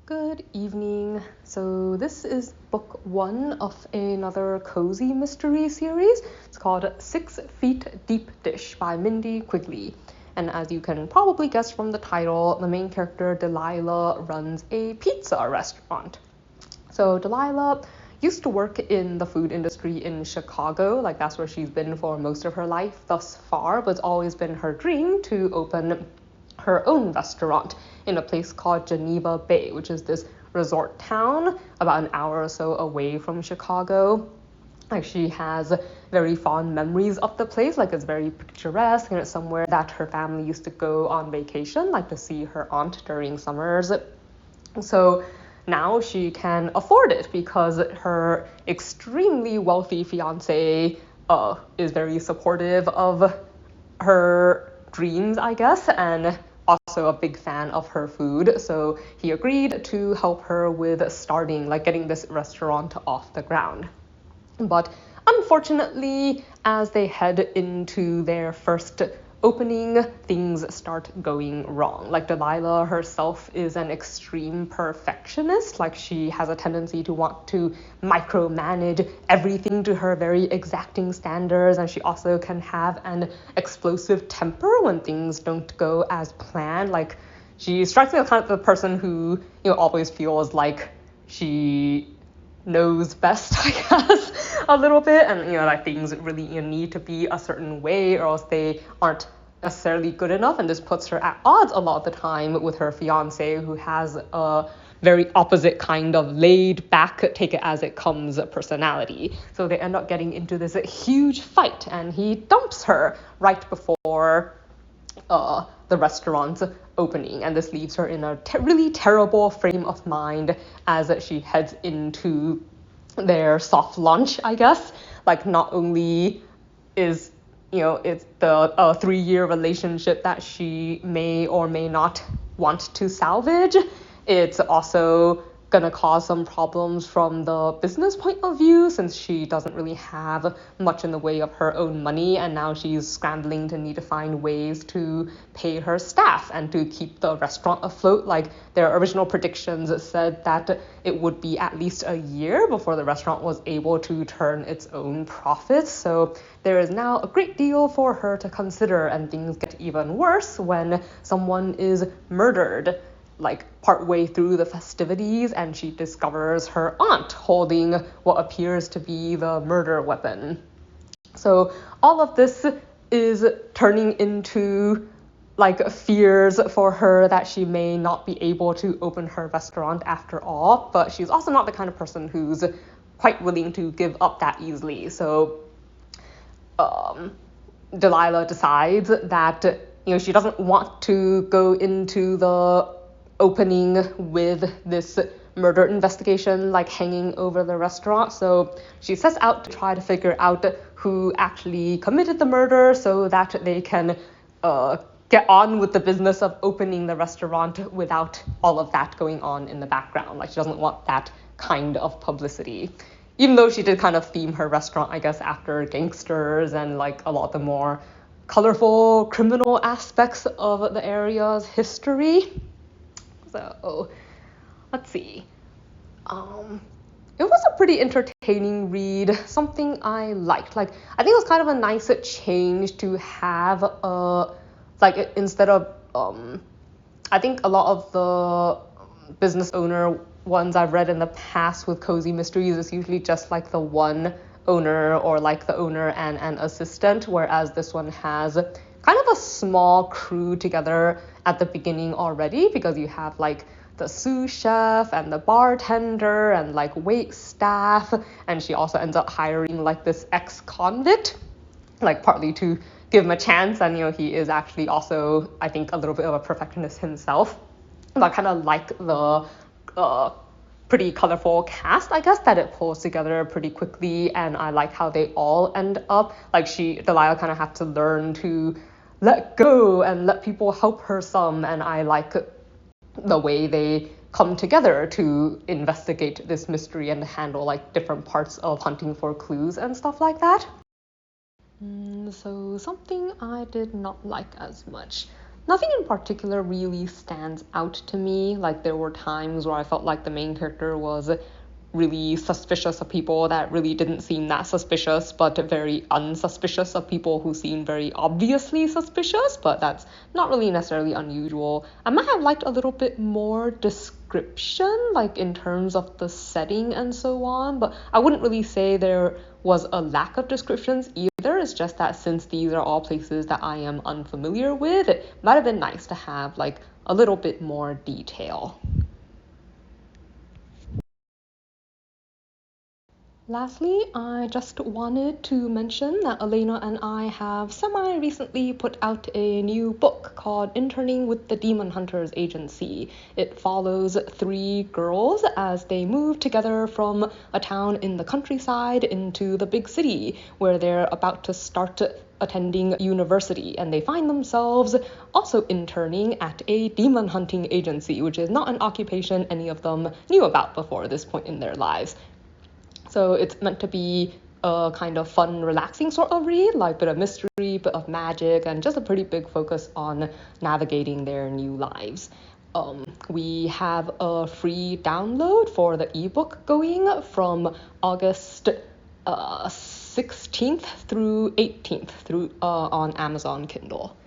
Good evening. So this is book 1 of another cozy mystery series. It's called 6 Feet Deep Dish by Mindy, Quigley. And as you can probably guess from the title, the main character Delilah runs a pizza restaurant. So Delilah used to work in the food industry in Chicago, like that's where she's been for most of her life thus far, but it's always been her dream to open her own restaurant in a place called Geneva Bay, which is this resort town about an hour or so away from Chicago. Like she has very fond memories of the place, like it's very picturesque and it's somewhere that her family used to go on vacation, like to see her aunt during summers. So now she can afford it because her extremely wealthy fiance is very supportive of her dreams, I guess, and also a big fan of her food. So he agreed to help her with starting, like getting this restaurant off the ground. But unfortunately, as they head into their first opening, things start going wrong. Like Delilah herself is an extreme perfectionist. Like she has a tendency to want to micromanage everything to her very exacting standards, and she also can have an explosive temper when things don't go as planned. Like she strikes me as kind of the person who, always feels like she knows best, I guess, a little bit, and like things really need to be a certain way or else they aren't necessarily good enough, and this puts her at odds a lot of the time with her fiance, who has a very opposite kind of laid back, take it as it comes personality. So they end up getting into this huge fight, and he dumps her right before the restaurant's opening, and this leaves her in a really terrible frame of mind as she heads into their soft launch, I guess. Like not only is it's the 3-year relationship that she may or may not want to salvage, it's also gonna cause some problems from the business point of view, since she doesn't really have much in the way of her own money, and now she's scrambling to need to find ways to pay her staff and to keep the restaurant afloat. Like their original predictions said that it would be at least a year before the restaurant was able to turn its own profits. So there is now a great deal for her to consider, and things get even worse when someone is murdered like partway through the festivities, and she discovers her aunt holding what appears to be the murder weapon. So all of this is turning into like fears for her that she may not be able to open her restaurant after all, but she's also not the kind of person who's quite willing to give up that easily. So Delilah decides that she doesn't want to go into the opening with this murder investigation like hanging over the restaurant. So she sets out to try to figure out who actually committed the murder so that they can get on with the business of opening the restaurant without all of that going on in the background. Like she doesn't want that kind of publicity. Even though she did kind of theme her restaurant, I guess, after gangsters and like a lot of the more colorful criminal aspects of the area's history. So let's see. It was a pretty entertaining read, something I liked. Like I think it was kind of a nice change to have like instead of I think a lot of the business owner ones I've read in the past with cozy mysteries is usually just like the one owner or like the owner and an assistant, whereas this one has kind of a small crew together at the beginning already, because you have like the sous chef and the bartender and like wait staff, and she also ends up hiring like this ex-convict, like partly to give him a chance, and he is actually also, I think, a little bit of a perfectionist himself. But I kind of like the pretty colorful cast, I guess, that it pulls together pretty quickly, and I like how they all end up like Delilah kind of had to learn to let go and let people help her some, and I like the way they come together to investigate this mystery and handle like different parts of hunting for clues and stuff like that. So something I did not like as much. Nothing in particular really stands out to me. Like, there were times where I felt like the main character was really suspicious of people that really didn't seem that suspicious, but very unsuspicious of people who seem very obviously suspicious, but that's not really necessarily unusual. I might have liked a little bit more description, like in terms of the setting and so on, but I wouldn't really say there was a lack of descriptions either. It's just that since these are all places that I am unfamiliar with, it might have been nice to have like a little bit more detail. Lastly, I just wanted to mention that Elena and I have semi-recently put out a new book called Interning with the Demon Hunters Agency. It follows 3 girls as they move together from a town in the countryside into the big city, where they're about to start attending university, and they find themselves also interning at a demon hunting agency, which is not an occupation any of them knew about before this point in their lives. So it's meant to be a kind of fun, relaxing sort of read, like bit of mystery, bit of magic, and just a pretty big focus on navigating their new lives. We have a free download for the ebook going from August 16th through 18th through on Amazon Kindle.